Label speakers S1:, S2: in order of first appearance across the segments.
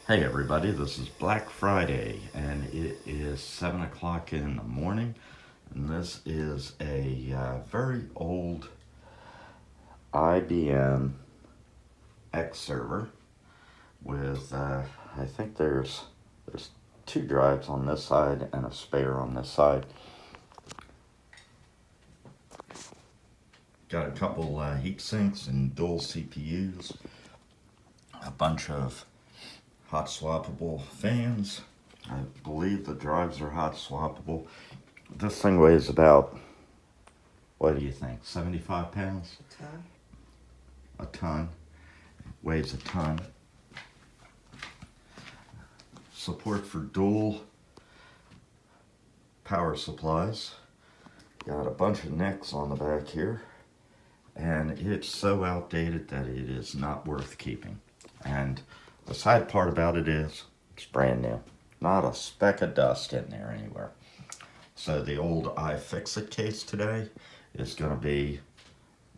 S1: Hey everybody, this is Black Friday and it is 7 o'clock in the morning, and this is a very old IBM X-Server with I think there's two drives on this side and a spare on this side. Got a couple heat sinks and dual CPUs, a bunch of hot swappable fans. I believe the drives are hot swappable. This thing weighs about, what do you think, 75 pounds? A ton. Weighs a ton. Support for dual power supplies. Got a bunch of necks on the back here, and it's so outdated that it is not worth keeping. And the sad part about it is it's brand new. Not a speck of dust in there anywhere. So the old iFixit case today is going to be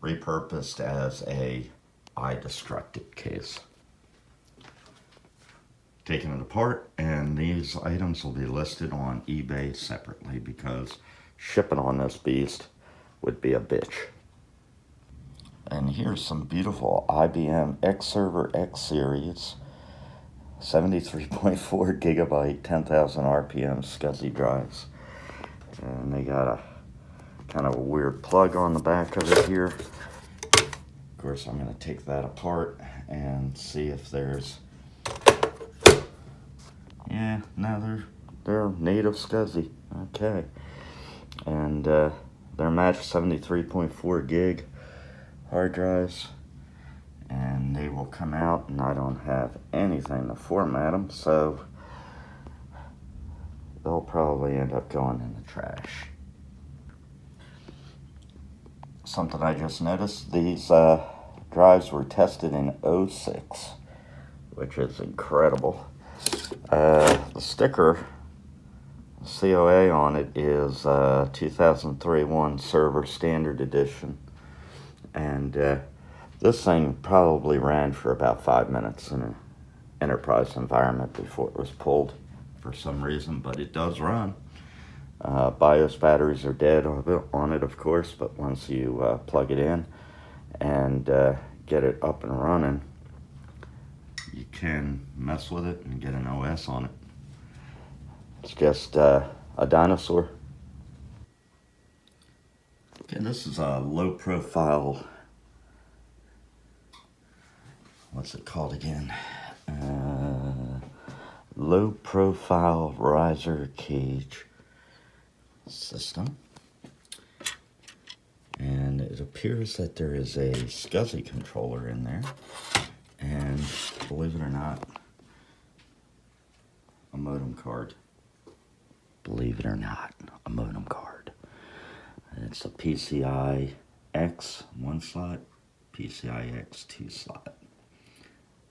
S1: repurposed as a iDestructed case. Taking it apart, and these items will be listed on eBay separately because shipping on this beast would be a bitch. And here's some beautiful IBM X-Server X Series 73.4 gigabyte 10,000 RPM SCSI drives. And they got a kind of a weird plug on the back of it here. Of course, I'm going to take that apart and see if there's... Yeah, no, they're native SCSI. Okay. And they're matched 73.4 gig hard drives. And they will come out, and I don't have anything to format them, so they'll probably end up going in the trash. Something I just noticed, these drives were tested in '06, which is incredible. The sticker, COA on it is 2003-1 Server Standard Edition, and this thing probably ran for about 5 minutes in an enterprise environment before it was pulled for some reason, but it does run. BIOS batteries are dead on it, of course, but once you plug it in and get it up and running, you can mess with it and get an OS on it. It's just a dinosaur. Okay, this is a low profile, what's it called again? Low profile riser cage system. And it appears that there is a SCSI controller in there. And believe it or not, a modem card. Believe it or not, a modem card. And it's a PCI X 1 slot, PCI X 2 slot.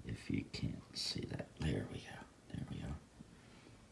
S1: If you can't see that, there we go.